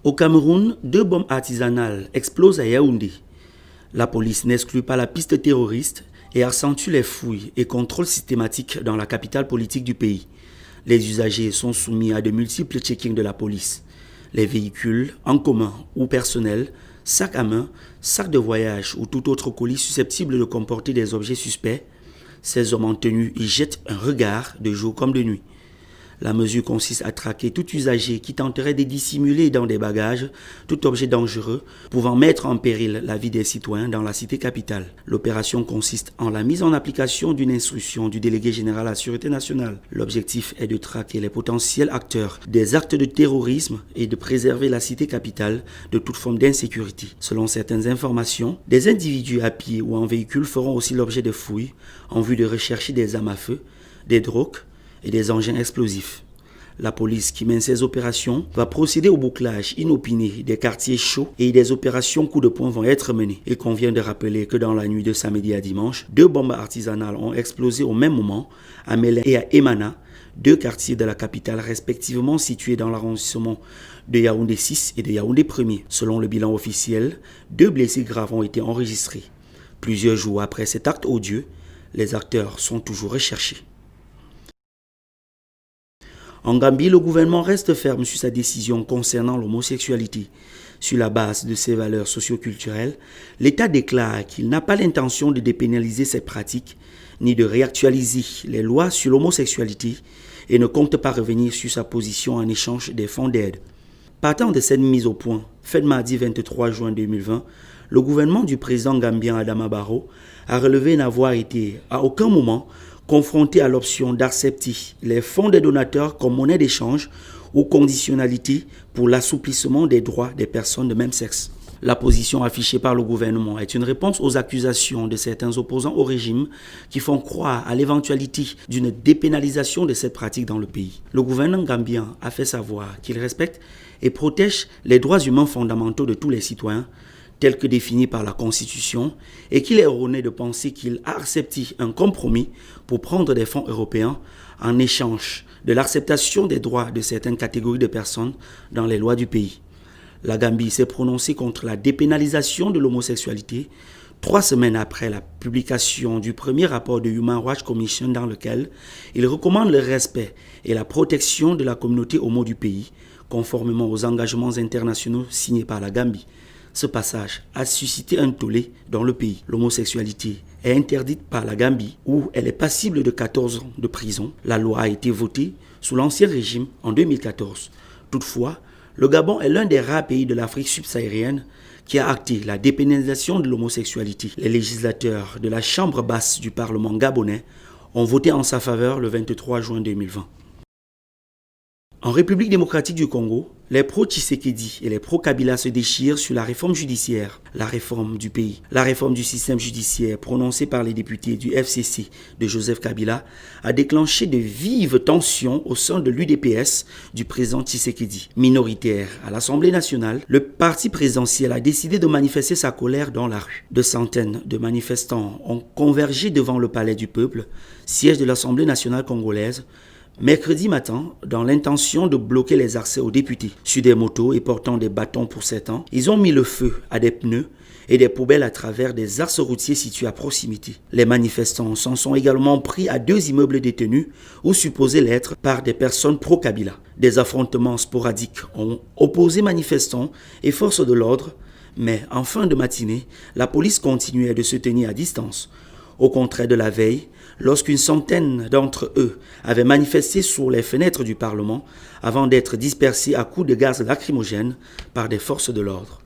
Au Cameroun, 2 bombes artisanales explosent à Yaoundé. La police n'exclut pas la piste terroriste et accentue les fouilles et contrôles systématiques dans la capitale politique du pays. Les usagers sont soumis à de multiples checkings de la police. Les véhicules, en commun ou personnels, sacs à main, sacs de voyage ou tout autre colis susceptible de comporter des objets suspects, ces hommes en tenue y jettent un regard de jour comme de nuit. La mesure consiste à traquer tout usager qui tenterait de dissimuler dans des bagages tout objet dangereux pouvant mettre en péril la vie des citoyens dans la cité capitale. L'opération consiste en la mise en application d'une instruction du délégué général à la Sûreté nationale. L'objectif est de traquer les potentiels acteurs des actes de terrorisme et de préserver la cité capitale de toute forme d'insécurité. Selon certaines informations, des individus à pied ou en véhicule feront aussi l'objet de fouilles en vue de rechercher des armes à feu, des drogues et des engins explosifs. La police qui mène ces opérations va procéder au bouclage inopiné des quartiers chauds et des opérations coup de poing vont être menées. Il convient de rappeler que dans la nuit de samedi à dimanche, 2 bombes artisanales ont explosé au même moment à Mélin et à Emana, 2 quartiers de la capitale respectivement situés dans l'arrondissement de Yaoundé 6 et de Yaoundé 1er. Selon le bilan officiel, 2 blessés graves ont été enregistrés. Plusieurs jours après cet acte odieux, les acteurs sont toujours recherchés. En Gambie, le gouvernement reste ferme sur sa décision concernant l'homosexualité. Sur la base de ses valeurs socio-culturelles, l'État déclare qu'il n'a pas l'intention de dépénaliser cette pratique, ni de réactualiser les lois sur l'homosexualité et ne compte pas revenir sur sa position en échange des fonds d'aide. Partant de cette mise au point, faite mardi 23 juin 2020, le gouvernement du président gambien Adama Barrow a relevé n'avoir été à aucun moment confronté à l'option d'accepter les fonds des donateurs comme monnaie d'échange ou conditionnalité pour l'assouplissement des droits des personnes de même sexe. La position affichée par le gouvernement est une réponse aux accusations de certains opposants au régime qui font croire à l'éventualité d'une dépénalisation de cette pratique dans le pays. Le gouvernement gambien a fait savoir qu'il respecte et protège les droits humains fondamentaux de tous les citoyens, tel que défini par la Constitution, et qu'il est erroné de penser qu'il a accepté un compromis pour prendre des fonds européens en échange de l'acceptation des droits de certaines catégories de personnes dans les lois du pays. La Gambie s'est prononcée contre la dépénalisation de l'homosexualité 3 semaines après la publication du premier rapport de Human Rights Commission dans lequel il recommande le respect et la protection de la communauté homo du pays, conformément aux engagements internationaux signés par la Gambie. Ce passage a suscité un tollé dans le pays. L'homosexualité est interdite par la Gambie où elle est passible de 14 ans de prison. La loi a été votée sous l'ancien régime en 2014. Toutefois, le Gabon est l'un des rares pays de l'Afrique subsaharienne qui a acté la dépénalisation de l'homosexualité. Les législateurs de la Chambre basse du Parlement gabonais ont voté en sa faveur le 23 juin 2020. En République démocratique du Congo, les pro-Tshisekedi et les pro-Kabila se déchirent sur la réforme judiciaire, la réforme du pays. La réforme du système judiciaire prononcée par les députés du FCC de Joseph Kabila a déclenché de vives tensions au sein de l'UDPS du président Tshisekedi. Minoritaire à l'Assemblée nationale, le parti présidentiel a décidé de manifester sa colère dans la rue. 2 centaines de manifestants ont convergé devant le Palais du Peuple, siège de l'Assemblée nationale congolaise, mercredi matin, dans l'intention de bloquer les accès aux députés. Sur des motos et portant des bâtons pour certains, ils ont mis le feu à des pneus et des poubelles à travers des axes routiers situés à proximité. Les manifestants s'en sont également pris à 2 immeubles détenus ou supposés l'être par des personnes pro-Kabila. Des affrontements sporadiques ont opposé manifestants et forces de l'ordre, mais en fin de matinée, la police continuait de se tenir à distance. Au contraire de la veille, lorsqu'une centaine d'entre eux avaient manifesté sous les fenêtres du Parlement avant d'être dispersés à coups de gaz lacrymogène par des forces de l'ordre.